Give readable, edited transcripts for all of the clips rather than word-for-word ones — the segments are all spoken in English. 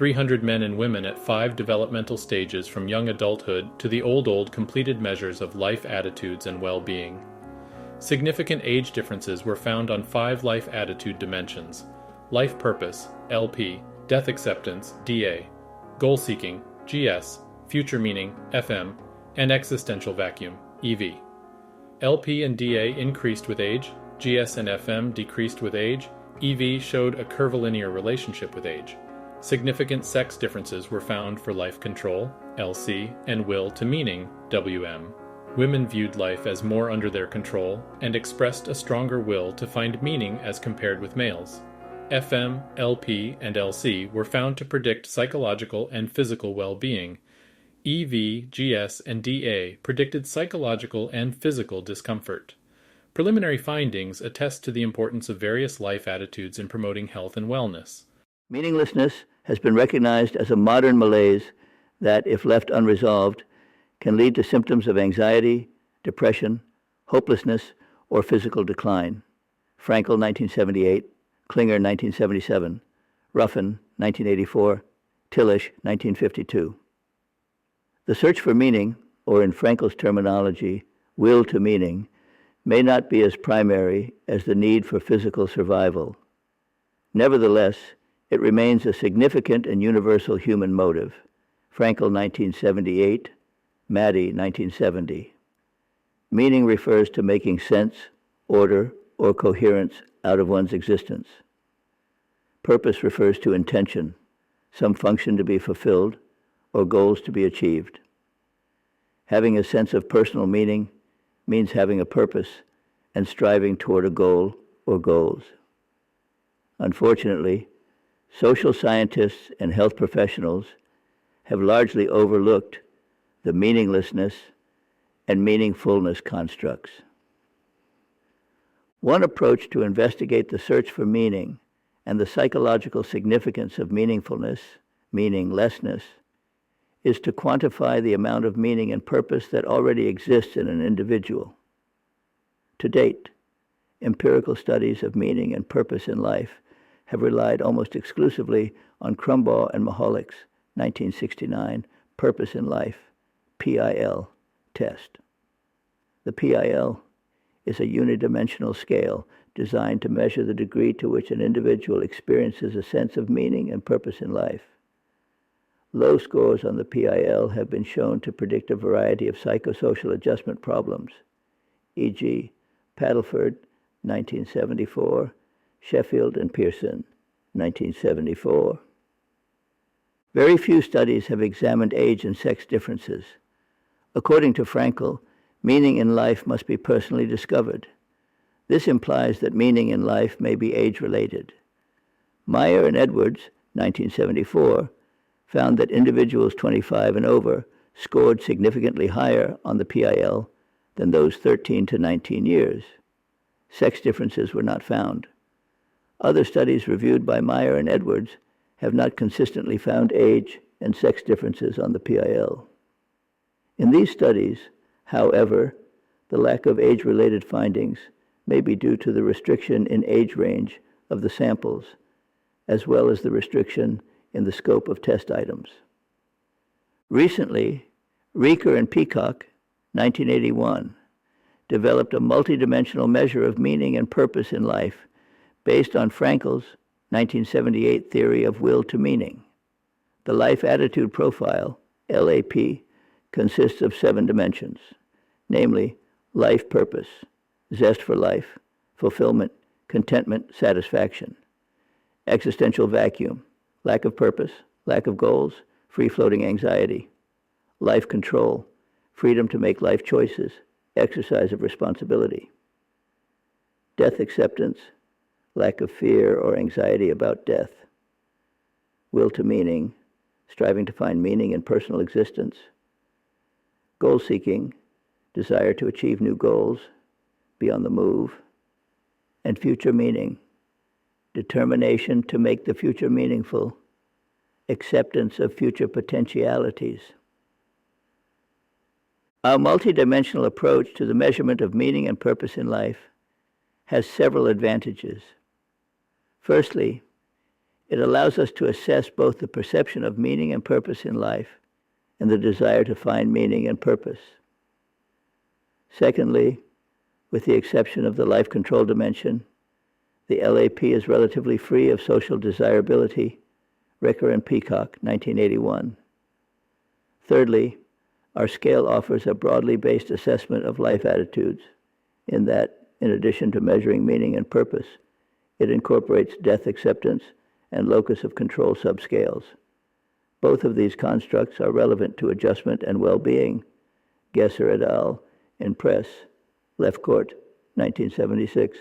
300 men and women at 5 developmental stages from young adulthood to the old completed measures of life attitudes and well-being. Significant age differences were found on 5 life attitude dimensions: life purpose, LP, death acceptance, DA, goal seeking, GS, future meaning, FM, and existential vacuum, EV. LP and DA increased with age, GS and FM decreased with age, EV showed a curvilinear relationship with age. Significant sex differences were found for life control, LC, and will to meaning, WM. Women viewed life as more under their control and expressed a stronger will to find meaning as compared with males. FM, LP, and LC were found to predict psychological and physical well-being. EV, GS, and DA predicted psychological and physical discomfort. Preliminary findings attest to the importance of various life attitudes in promoting health and wellness. Meaninglessness has been recognized as a modern malaise that, if left unresolved, can lead to symptoms of anxiety, depression, hopelessness, or physical decline. Frankl, 1978, Klinger, 1977, Ruffin, 1984, Tillich, 1952. The search for meaning, or in Frankl's terminology, will to meaning, may not be as primary as the need for physical survival. Nevertheless, it remains a significant and universal human motive. Frankl, 1978, Maddy, 1970. Meaning refers to making sense, order, or coherence out of one's existence. Purpose refers to intention, some function to be fulfilled, or goals to be achieved. Having a sense of personal meaning means having a purpose and striving toward a goal or goals. Unfortunately, social scientists and health professionals have largely overlooked the meaninglessness and meaningfulness constructs. One approach to investigate the search for meaning and the psychological significance of meaningfulness, meaninglessness, is to quantify the amount of meaning and purpose that already exists in an individual. To date, empirical studies of meaning and purpose in life have relied almost exclusively on Crumbaugh and Maholick's 1969 Purpose in Life, PIL, test. The PIL is a unidimensional scale designed to measure the degree to which an individual experiences a sense of meaning and purpose in life. Low scores on the PIL have been shown to predict a variety of psychosocial adjustment problems, e.g., Paddleford, 1974, Sheffield and Pearson, 1974. Very few studies have examined age and sex differences. According to Frankl, meaning in life must be personally discovered. This implies that meaning in life may be age-related. Meyer and Edwards, 1974, found that individuals 25 and over scored significantly higher on the PIL than those 13 to 19 years. Sex differences were not found. Other studies reviewed by Meyer and Edwards have not consistently found age and sex differences on the PIL. In these studies, however, the lack of age-related findings may be due to the restriction in age range of the samples, as well as the restriction in the scope of test items. Recently, Reker and Peacock, 1981, developed a multidimensional measure of meaning and purpose in life based on Frankl's 1978 theory of will to meaning. The life attitude profile, LAP, consists of 7 dimensions, namely life purpose, zest for life, fulfillment, contentment, satisfaction, existential vacuum, lack of purpose, lack of goals, free-floating anxiety, life control, freedom to make life choices, exercise of responsibility, death acceptance, lack of fear or anxiety about death, will to meaning, striving to find meaning in personal existence, goal seeking, desire to achieve new goals, be on the move, and future meaning, determination to make the future meaningful, acceptance of future potentialities. Our multidimensional approach to the measurement of meaning and purpose in life has several advantages. Firstly, It allows us to assess both the perception of meaning and purpose in life and the desire to find meaning and purpose. Secondly, with the exception of the life control dimension, the LAP is relatively free of social desirability. Reker and Peacock, 1981. Thirdly, our scale offers a broadly based assessment of life attitudes in that, in addition to measuring meaning and purpose, it incorporates death acceptance and locus of control subscales. Both of these constructs are relevant to adjustment and well-being. Gesser et al. In Press, Left Court, 1976.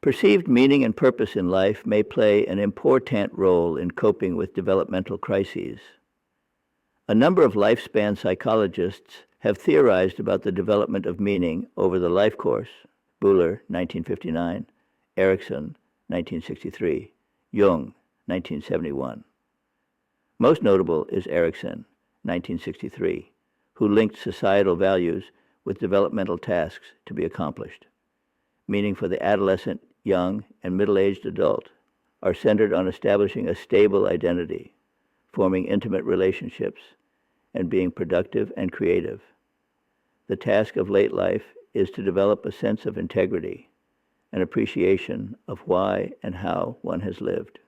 Perceived meaning and purpose in life may play an important role in coping with developmental crises. A number of lifespan psychologists have theorized about the development of meaning over the life course. Buhler, 1959, Erikson, 1963, Jung, 1971. Most notable is Erikson, 1963, who linked societal values with developmental tasks to be accomplished. Meaning for the adolescent, young, and middle-aged adult are centered on establishing a stable identity, forming intimate relationships, and being productive and creative. The task of late life is to develop a sense of integrity, an appreciation of why and how one has lived.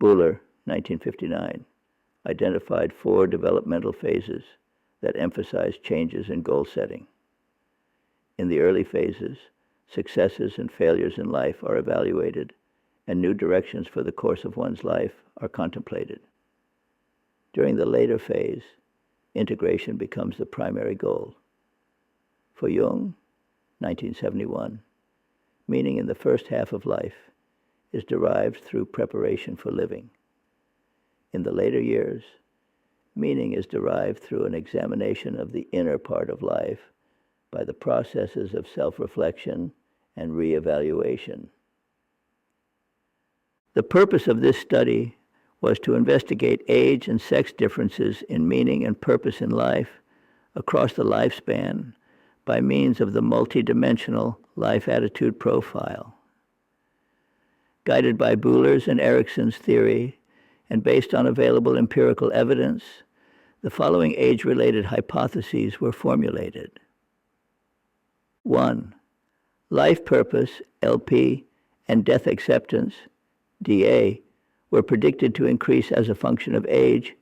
Buhler, 1959, identified 4 developmental phases that emphasize changes in goal setting. In the early phases, successes and failures in life are evaluated, and new directions for the course of one's life are contemplated. During the later phase, integration becomes the primary goal. For Jung, 1971, meaning in the first half of life is derived through preparation for living. In the later years, meaning is derived through an examination of the inner part of life by the processes of self-reflection and re-evaluation. The purpose of this study was to investigate age and sex differences in meaning and purpose in life across the lifespan by means of the multidimensional life attitude profile. Guided by Buhler's and Erikson's theory and based on available empirical evidence, the following age-related hypotheses were formulated. 1. Life purpose, LP, and death acceptance, DA, were predicted to increase as a function of age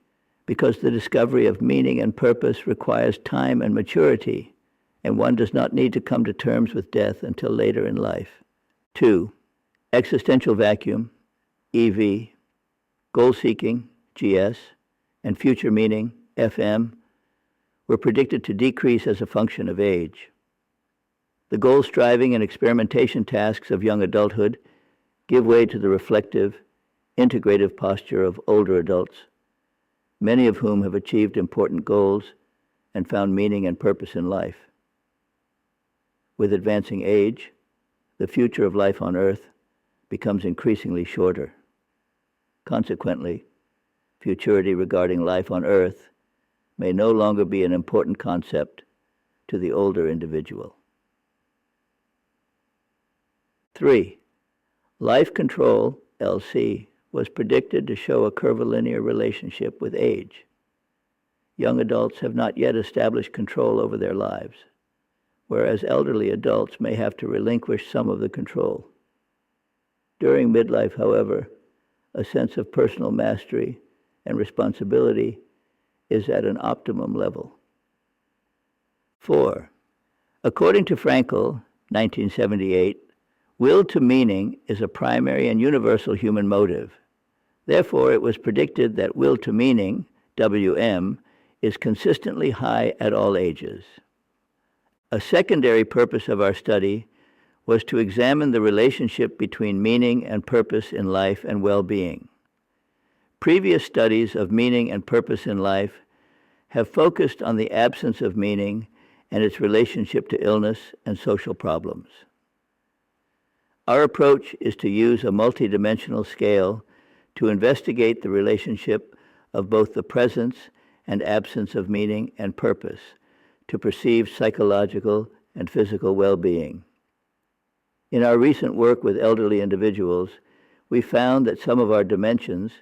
because the discovery of meaning and purpose requires time and maturity, and one does not need to come to terms with death until later in life. 2. Existential vacuum, EV, goal-seeking, GS, and future meaning, FM, were predicted to decrease as a function of age. The goal-striving and experimentation tasks of young adulthood give way to the reflective, integrative posture of older adults, many of whom have achieved important goals and found meaning and purpose in life. With advancing age, the future of life on Earth becomes increasingly shorter. Consequently, futurity regarding life on Earth may no longer be an important concept to the older individual. 3. Life control, LC, was predicted to show a curvilinear relationship with age. Young adults have not yet established control over their lives, whereas elderly adults may have to relinquish some of the control. During midlife, however, a sense of personal mastery and responsibility is at an optimum level. 4. According to Frankl, 1978, will to meaning is a primary and universal human motive. Therefore, it was predicted that will to meaning, WM, is consistently high at all ages. A secondary purpose of our study was to examine the relationship between meaning and purpose in life and well-being. Previous studies of meaning and purpose in life have focused on the absence of meaning and its relationship to illness and social problems. Our approach is to use a multidimensional scale to investigate the relationship of both the presence and absence of meaning and purpose to perceive psychological and physical well-being. In our recent work with elderly individuals, we found that some of our dimensions,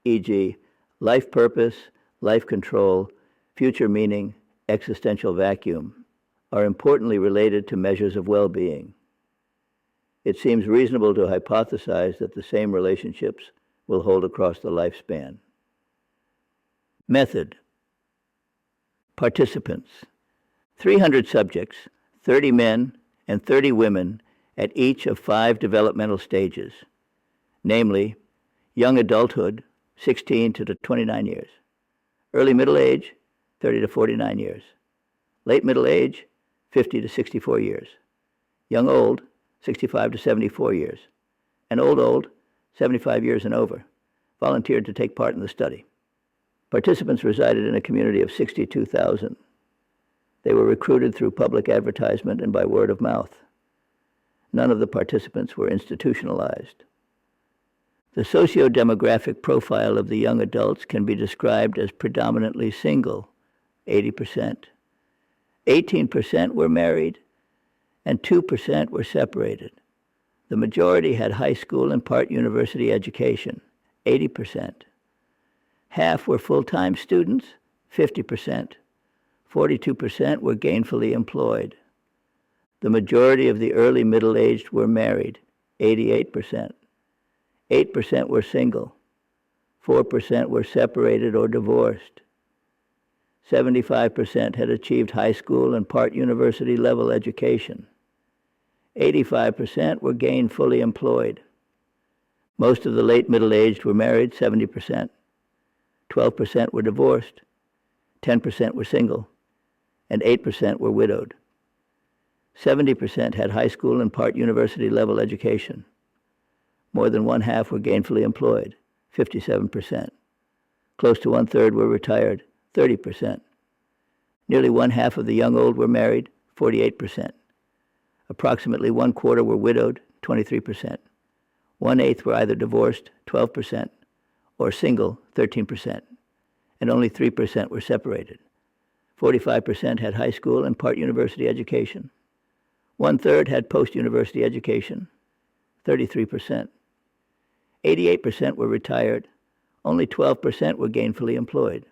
e.g., life purpose, life control, future meaning, existential vacuum, are importantly related to measures of well-being. It seems reasonable to hypothesize that the same relationships will hold across the lifespan. Method. Participants. 300 subjects, 30 men and 30 women at each of 5 developmental stages, namely young adulthood, 16 to 29 years, early middle age, 30 to 49 years, late middle age, 50 to 64 years, young old, 65 to 74 years, and old, 75 years and over, volunteered to take part in the study. Participants resided in a community of 62,000. They were recruited through public advertisement and by word of mouth. None of the participants were institutionalized. The socio-demographic profile of the young adults can be described as predominantly single, 80%. 18% were married, and 2% were separated. The majority had high school and part university education, 80%. Half were full-time students, 50%. 42% were gainfully employed. The majority of the early middle-aged were married, 88%. 8% were single. 4% were separated or divorced. 75% had achieved high school and part university level education. 85% were gainfully employed. Most of the late middle-aged were married, 70%. 12% were divorced. 10% were single. And 8% were widowed. 70% had high school and part university level education. More than one-half were gainfully employed, 57%. Close to one-third were retired, 30%. Nearly one-half of the young old were married, 48%. Approximately one-quarter were widowed, 23%. One-eighth were either divorced, 12%, or single, 13%. And only 3% were separated. 45% had high school and part university education. One-third had post-university education, 33%. 88% were retired. Only 12% were gainfully employed.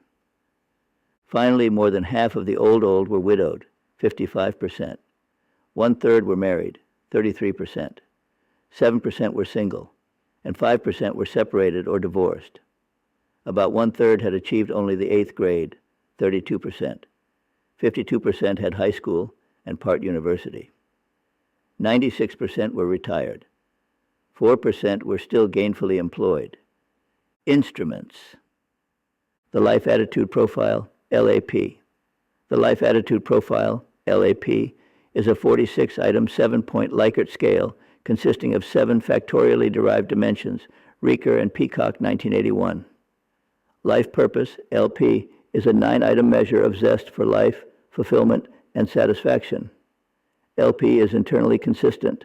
Finally, more than half of the old were widowed, 55%. One-third were married, 33%. 7% were single, and 5% were separated or divorced. About one-third had achieved only the 8th grade, 32%. 52% had high school and part university. 96% were retired. 4% were still gainfully employed. Instruments. The Life Attitude Profile, LAP. The Life Attitude Profile, LAP, is a 46-item 7-point Likert scale consisting of 7 factorially derived dimensions, Reker and Peacock, 1981. Life Purpose, LP, is a 9-item measure of zest for life, fulfillment, and satisfaction. LP is internally consistent,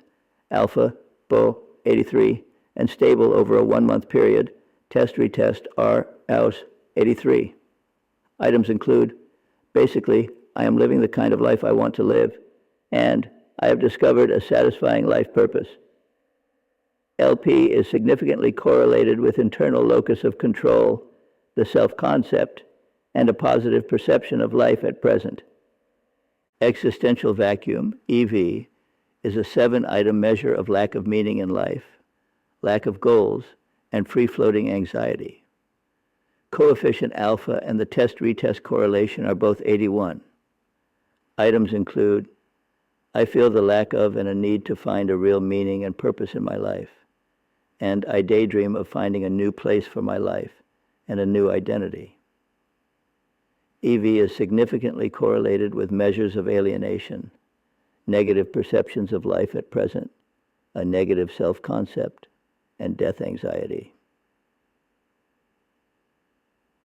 alpha, BO, 83, and stable over a 1-month period, test-retest, R, aus, 83. Items include, basically, I am living the kind of life I want to live, and I have discovered a satisfying life purpose. LP is significantly correlated with internal locus of control, the self-concept, and a positive perception of life at present. Existential vacuum, EV, is a 7-item measure of lack of meaning in life, lack of goals, and free-floating anxiety. Coefficient alpha and the test-retest correlation are both 81. Items include, I feel the lack of and a need to find a real meaning and purpose in my life, and I daydream of finding a new place for my life and a new identity. EV is significantly correlated with measures of alienation, negative perceptions of life at present, a negative self-concept, and death anxiety.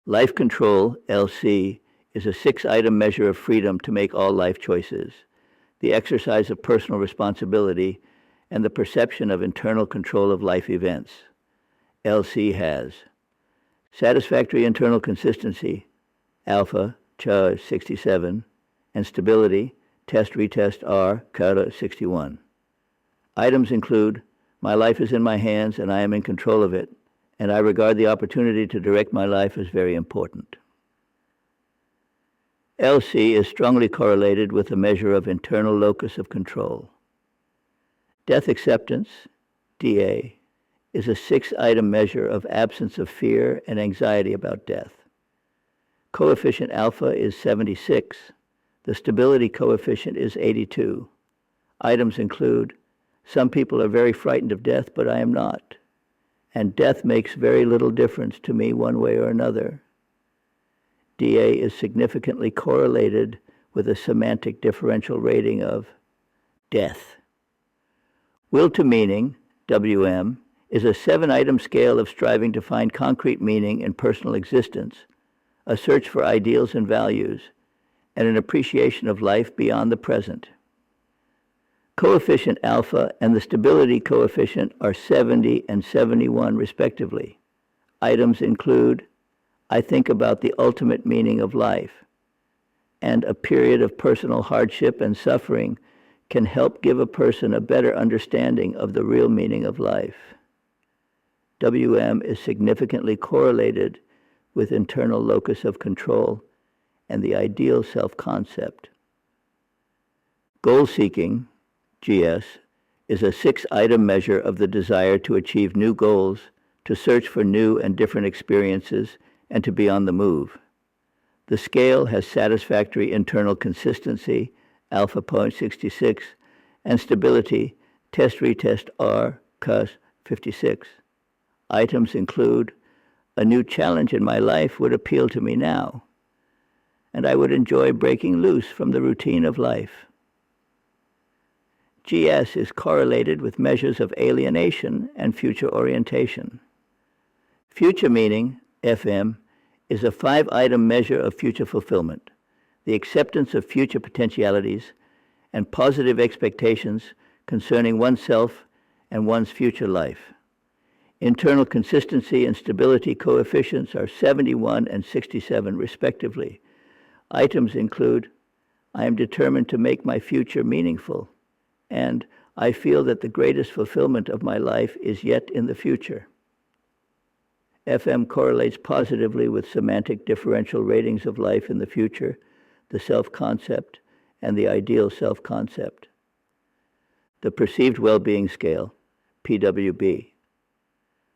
Life Control, LC, is a 6-item measure of freedom to make all life choices, the exercise of personal responsibility, and the perception of internal control of life events. LC has satisfactory internal consistency, alpha, CHA 67, and stability, test-retest R, CHA 61. Items include My life is in my hands and I am in control of it, and I regard the opportunity to direct my life as very important. LC is strongly correlated with a measure of internal locus of control. Death acceptance, DA, is a 6-item measure of absence of fear and anxiety about death. Coefficient alpha is 76. The stability coefficient is 82. Items include, some people are very frightened of death, but I am not. And death makes very little difference to me one way or another. DA is significantly correlated with a semantic differential rating of death. Will to meaning, WM, is a 7-item scale of striving to find concrete meaning in personal existence, a search for ideals and values, and an appreciation of life beyond the present. Coefficient alpha and the stability coefficient are 70 and 71 respectively. Items include, I think about the ultimate meaning of life, and a period of personal hardship and suffering can help give a person a better understanding of the real meaning of life. WM is significantly correlated with internal locus of control and the ideal self-concept. Goal-seeking, GS, is a 6-item measure of the desire to achieve new goals, to search for new and different experiences, and to be on the move. The scale has satisfactory internal consistency, alpha 0.66, and stability, test-retest R, CUS 56. Items include, a new challenge in my life would appeal to me now, and I would enjoy breaking loose from the routine of life. GS is correlated with measures of alienation and future orientation. Future meaning, FM, is a 5-item measure of future fulfillment, the acceptance of future potentialities, and positive expectations concerning oneself and one's future life. Internal consistency and stability coefficients are 71 and 67 respectively. Items include, I am determined to make my future meaningful, and I feel that the greatest fulfillment of my life is yet in the future. FM correlates positively with semantic differential ratings of life in the future, the self-concept, and the ideal self-concept. The Perceived Well-Being Scale, PWB.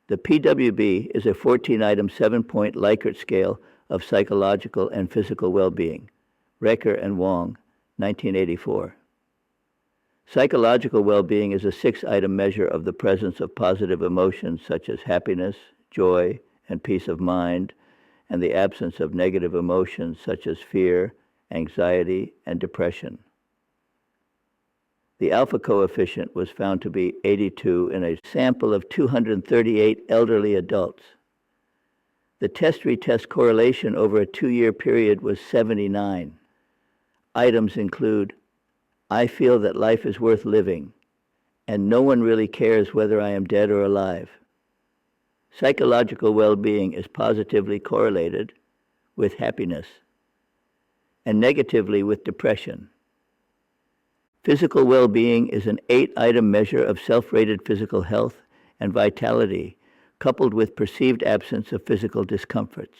The PWB is a 14-item 7-point Likert scale of psychological and physical well-being. Reker and Wong, 1984. Psychological well-being is a 6-item measure of the presence of positive emotions such as happiness, joy, and peace of mind, and the absence of negative emotions such as fear, anxiety, and depression. The alpha coefficient was found to be 82 in a sample of 238 elderly adults. The test-retest correlation over a 2-year period was 79. Items include, I feel that life is worth living, and no one really cares whether I am dead or alive. Psychological well-being is positively correlated with happiness and negatively with depression. Physical well-being is an 8-item measure of self-rated physical health and vitality, coupled with perceived absence of physical discomforts.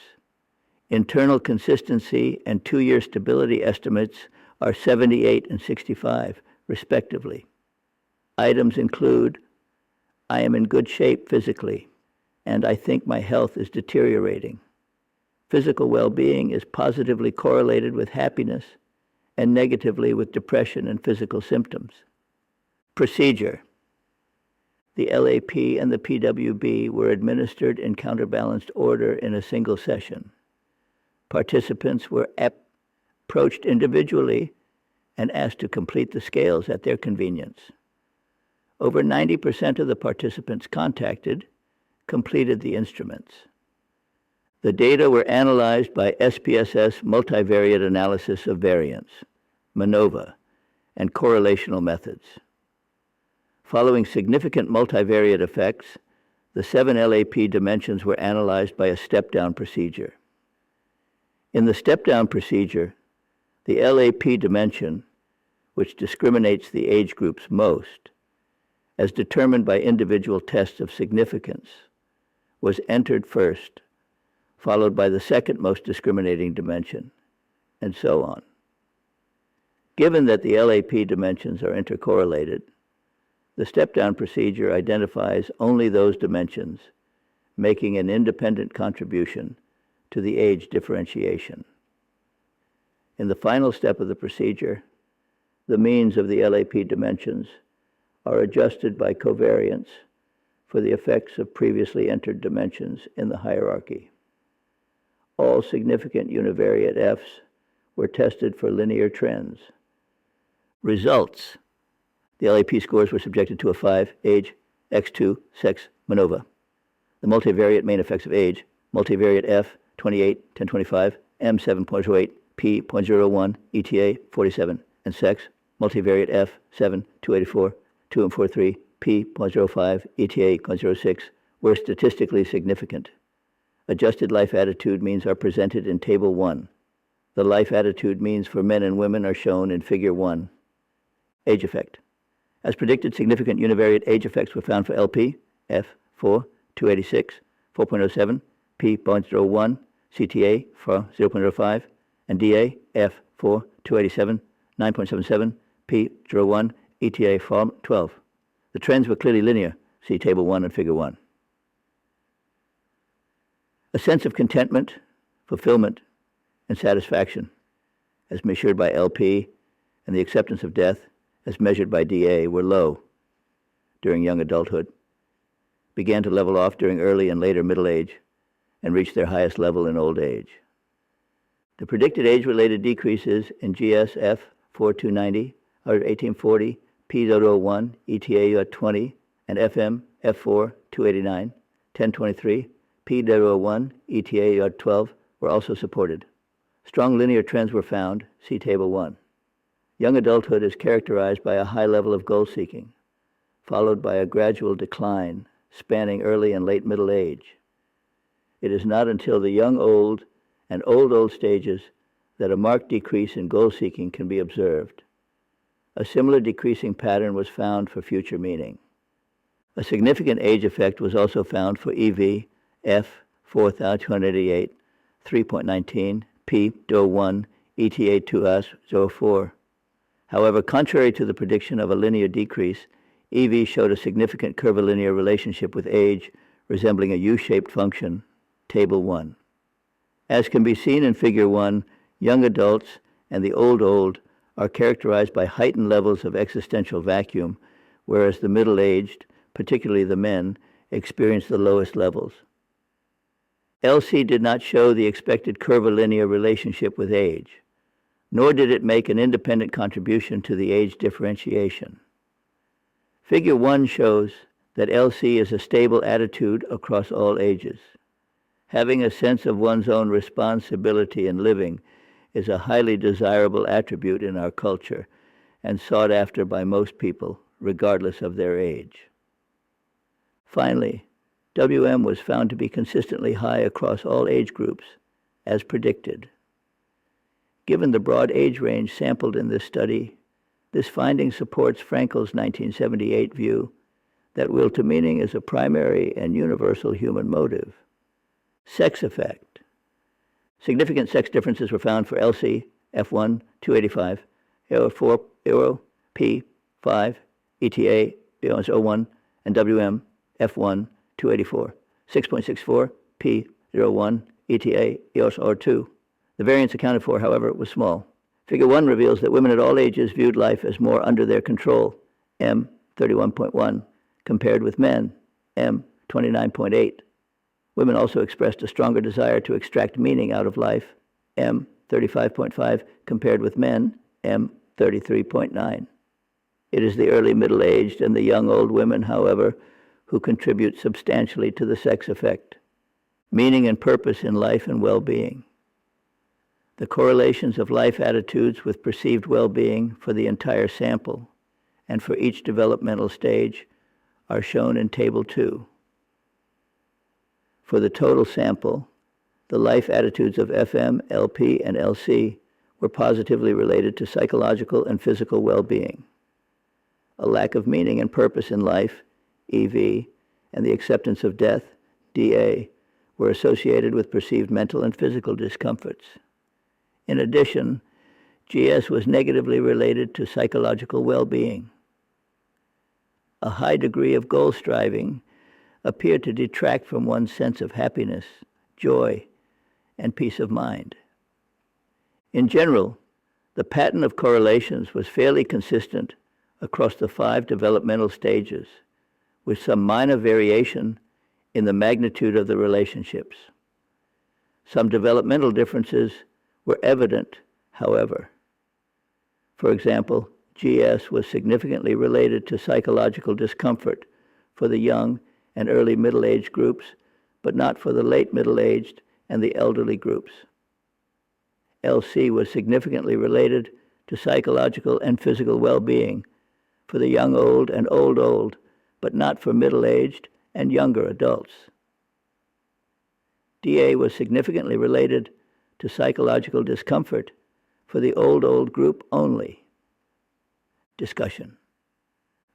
Internal consistency and 2-year stability estimates are 78 and 65, respectively. Items include, I am in good shape physically, and I think my health is deteriorating. Physical well-being is positively correlated with happiness and negatively with depression and physical symptoms. Procedure. The LAP and the PWB were administered in counterbalanced order in a single session. Participants were approached individually and asked to complete the scales at their convenience. Over 90% of the participants contacted completed the instruments. The data were analyzed by SPSS multivariate analysis of variance, MANOVA, and correlational methods. Following significant multivariate effects, the 7 LAP dimensions were analyzed by a step-down procedure. In the step-down procedure, the LAP dimension, which discriminates the age groups most, as determined by individual tests of significance, was entered first, followed by the second most discriminating dimension, and so on. Given that the LAP dimensions are intercorrelated, the step-down procedure identifies only those dimensions, making an independent contribution to the age differentiation. In the final step of the procedure, the means of the LAP dimensions are adjusted by covariance for the effects of previously entered dimensions in the hierarchy. All significant univariate Fs were tested for linear trends. Results: the LAP scores were subjected to a 5, age, X2, sex, MANOVA. The multivariate main effects of age, multivariate F, 28, 1025, M, 7.08, P, 0.01, ETA, 47, and sex, multivariate F, 7, 284, 2 and 43, P, 0.05, ETA, 0.06, were statistically significant. Adjusted life attitude means are presented in Table 1. The life attitude means for men and women are shown in Figure 1. Age effect. As predicted, significant univariate age effects were found for LP, F, 4, 286, 4.07, P, 0.01, CTA, for 0.05, and DA, F, 4, 287, 9.77, P, 01, ETA, for 12. The trends were clearly linear. See Table 1 and Figure 1. A sense of contentment, fulfillment, and satisfaction, as measured by LP, and the acceptance of death, as measured by DA, were low during young adulthood, began to level off during early and later middle age, and reached their highest level in old age. The predicted age-related decreases in GSF 4290 out of 1840, P.01, ETA at 20, and FM F4 289, 1023, P.01, ETA at 12 were also supported. Strong linear trends were found, see Table 1. Young adulthood is characterized by a high level of goal-seeking, followed by a gradual decline spanning early and late middle age. It is not until the young-old and old-old stages that a marked decrease in goal-seeking can be observed. A similar decreasing pattern was found for future meaning. A significant age effect was also found for EV, F, 4288, 3.19, P, 01, ETA 2S, 04. However, contrary to the prediction of a linear decrease, EV showed a significant curvilinear relationship with age, resembling a U-shaped function, Table 1. As can be seen in Figure 1, young adults and the old are characterized by heightened levels of existential vacuum, whereas the middle-aged, particularly the men, experience the lowest levels. LC did not show the expected curvilinear relationship with age, nor did it make an independent contribution to the age differentiation. Figure 1 shows that LC is a stable attitude across all ages. Having a sense of one's own responsibility in living is a highly desirable attribute in our culture and sought after by most people, regardless of their age. Finally, WM was found to be consistently high across all age groups, as predicted. Given the broad age range sampled in this study, this finding supports Frankl's 1978 view that will to meaning is a primary and universal human motive. Sex effect. Significant sex differences were found for LC, F1, 285, AO4, AO, P, 5, ETA, BOS01, and WM, F1, 284, 6.64, P, 01, ETA, EOS02. The variance accounted for, however, was small. Figure 1 reveals that women at all ages viewed life as more under their control, M, 31.1, compared with men, M, 29.8. Women also expressed a stronger desire to extract meaning out of life, M, 35.5, compared with men, M, 33.9. It is the early middle-aged and the young old women, however, who contribute substantially to the sex effect, meaning and purpose in life and well-being. The correlations of life attitudes with perceived well-being for the entire sample and for each developmental stage are shown in Table 2. For the total sample, the life attitudes of FM, LP, and LC were positively related to psychological and physical well-being. a lack of meaning and purpose in life, EV, and the acceptance of death, DA, were associated with perceived mental and physical discomforts. In addition, GS was negatively related to psychological well-being. A high degree of goal striving appeared to detract from one's sense of happiness, joy, and peace of mind. In general, the pattern of correlations was fairly consistent across the 5 developmental stages, with some minor variation in the magnitude of the relationships. Some developmental differences were evident, however. For example, GS was significantly related to psychological discomfort for the young and early middle-aged groups, but not for the late middle-aged and the elderly groups. LC was significantly related to psychological and physical well-being for the young old and old, but not for middle-aged and younger adults. DA was significantly related to psychological discomfort for the old group only. Discussion.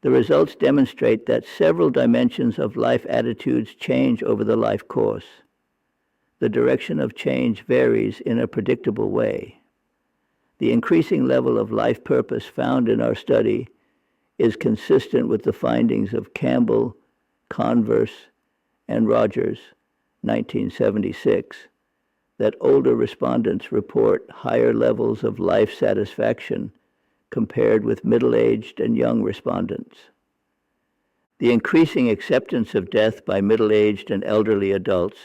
The results demonstrate that several dimensions of life attitudes change over the life course. The direction of change varies in a predictable way. The increasing level of life purpose found in our study is consistent with the findings of Campbell, Converse, and Rogers, 1976, that older respondents report higher levels of life satisfaction compared with middle-aged and young respondents. The increasing acceptance of death by middle-aged and elderly adults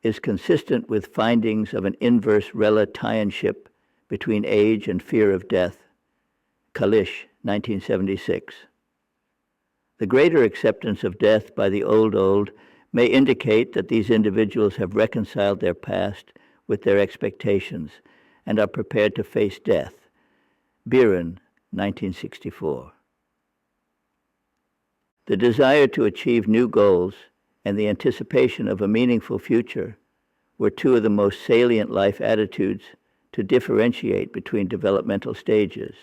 is consistent with findings of an inverse relationship between age and fear of death, Kalish, 1976. The greater acceptance of death by the old may indicate that these individuals have reconciled their past with their expectations and are prepared to face death, Biren, 1964. The desire to achieve new goals and the anticipation of a meaningful future were 2 of the most salient life attitudes to differentiate between developmental stages.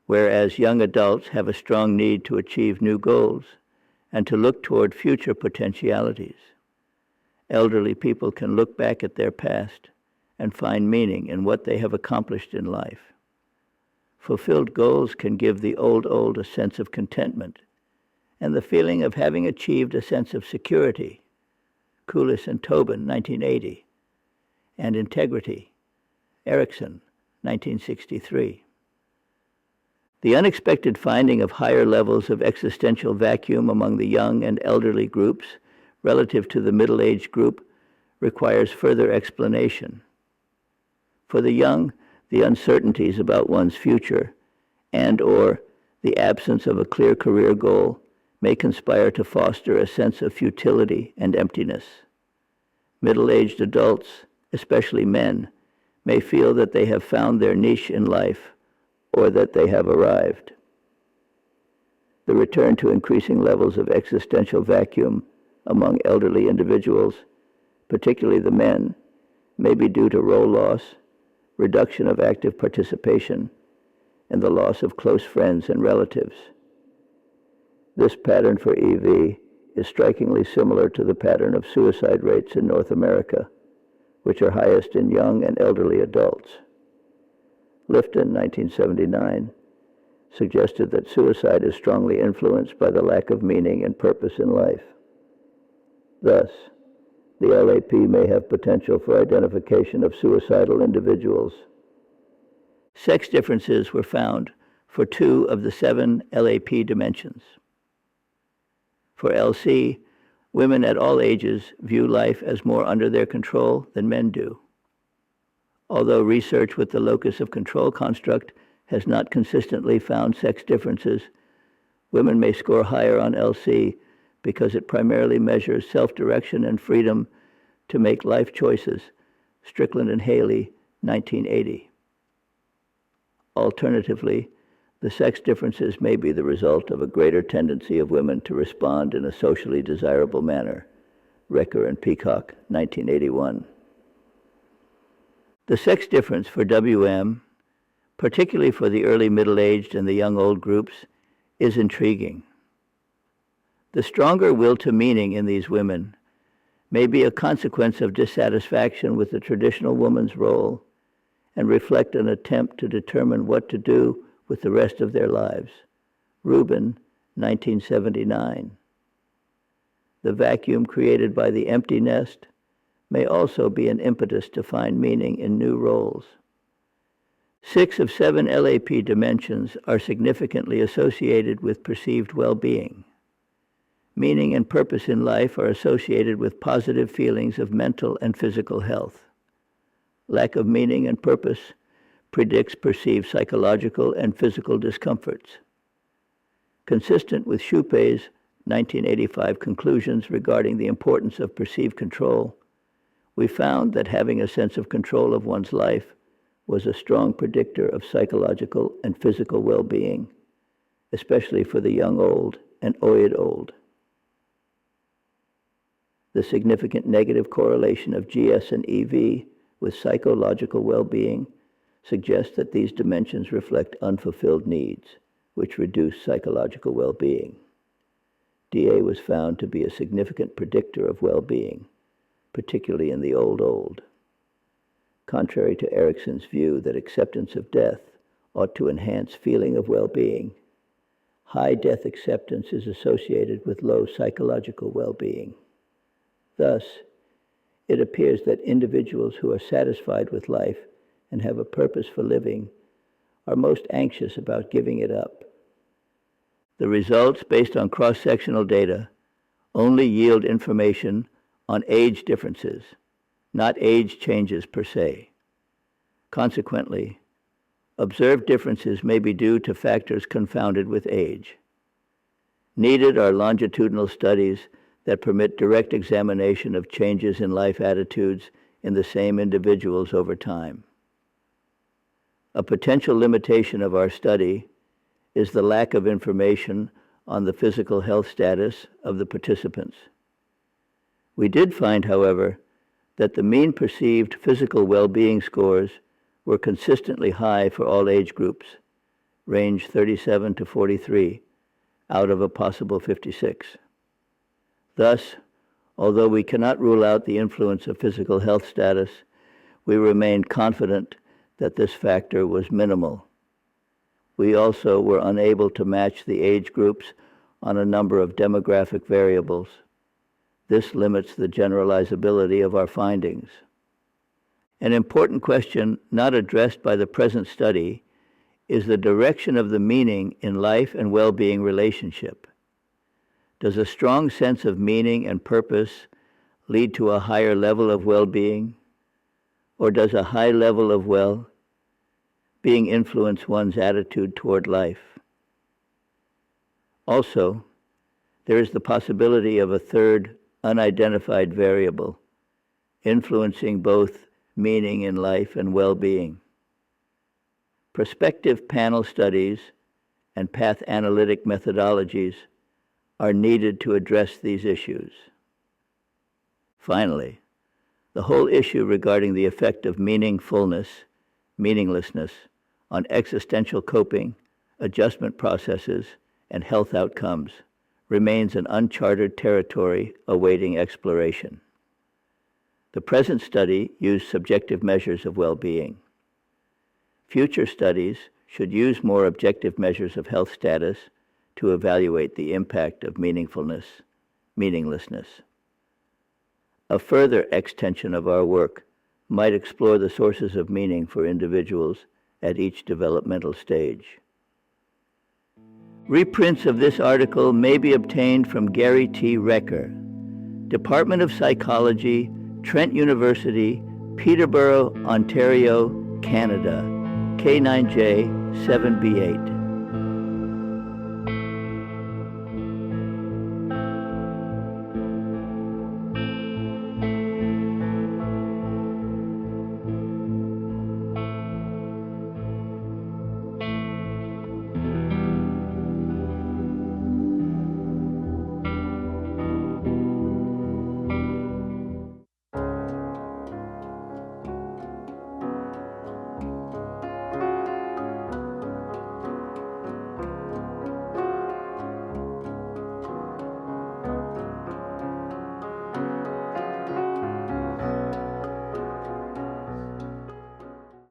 Whereas young adults have a strong need to achieve new goals and to look toward future potentialities, elderly people can look back at their past and find meaning in what they have accomplished in life. Fulfilled goals can give the old a sense of contentment and the feeling of having achieved a sense of security, Kulis and Tobin, 1980, and integrity, Erickson, 1963. The unexpected finding of higher levels of existential vacuum among the young and elderly groups relative to the middle-aged group requires further explanation. For the young, the uncertainties about one's future and/or the absence of a clear career goal may conspire to foster a sense of futility and emptiness. Middle-aged adults, especially men, may feel that they have found their niche in life or that they have arrived. The return to increasing levels of existential vacuum among elderly individuals, particularly the men, may be due to role loss, reduction of active participation, and the loss of close friends and relatives. This pattern for EV is strikingly similar to the pattern of suicide rates in North America, which are highest in young and elderly adults. Lifton, 1979, suggested that suicide is strongly influenced by the lack of meaning and purpose in life. Thus, the LAP may have potential for identification of suicidal individuals. Sex differences were found for 2 of the 7 LAP dimensions. For LC, women at all ages view life as more under their control than men do. Although research with the locus of control construct has not consistently found sex differences, women may score higher on LC because it primarily measures self-direction and freedom to make life choices, Strickland and Haley, 1980. Alternatively, the sex differences may be the result of a greater tendency of women to respond in a socially desirable manner, Reker and Peacock, 1981. The sex difference for WM, particularly for the early middle-aged and the young old groups, is intriguing. The stronger will to meaning in these women may be a consequence of dissatisfaction with the traditional woman's role and reflect an attempt to determine what to do with the rest of their lives. Rubin, 1979. The vacuum created by the empty nest may also be an impetus to find meaning in new roles. 6 of 7 LAP dimensions are significantly associated with perceived well-being. Meaning and purpose in life are associated with positive feelings of mental and physical health. Lack of meaning and purpose predicts perceived psychological and physical discomforts. Consistent with Schupe's 1985 conclusions regarding the importance of perceived control, we found that having a sense of control of one's life was a strong predictor of psychological and physical well-being, especially for the young old and old old. The significant negative correlation of GS and EV with psychological well-being suggests that these dimensions reflect unfulfilled needs, which reduce psychological well-being. DA was found to be a significant predictor of well-being, particularly in the old. Contrary to Erickson's view that acceptance of death ought to enhance feeling of well-being, high death acceptance is associated with low psychological well-being. Thus, it appears that individuals who are satisfied with life and have a purpose for living are most anxious about giving it up. The results, based on cross-sectional data, only yield information on age differences, not age changes per se. Consequently, observed differences may be due to factors confounded with age. Needed are longitudinal studies that permit direct examination of changes in life attitudes in the same individuals over time. A potential limitation of our study is the lack of information on the physical health status of the participants. We did find, however, that the mean perceived physical well-being scores were consistently high for all age groups, range 37 to 43, out of a possible 56. Thus, although we cannot rule out the influence of physical health status, we remain confident that this factor was minimal. We also were unable to match the age groups on a number of demographic variables. This limits the generalizability of our findings. An important question not addressed by the present study is the direction of the meaning in life and well-being relationship. Does a strong sense of meaning and purpose lead to a higher level of well-being? Or does a high level of well-being influence one's attitude toward life? Also, there is the possibility of a third unidentified variable influencing both meaning in life and well-being. Prospective panel studies and path analytic methodologies are needed to address these issues. Finally, the whole issue regarding the effect of meaningfulness, meaninglessness, on existential coping, adjustment processes, and health outcomes remains an uncharted territory awaiting exploration. The present study used subjective measures of well-being. Future studies should use more objective measures of health status to evaluate the impact of meaningfulness, meaninglessness. A further extension of our work might explore the sources of meaning for individuals at each developmental stage. Reprints of this article may be obtained from Gary T. Reker, Department of Psychology, Trent University, Peterborough, Ontario, Canada, K9J 7B8.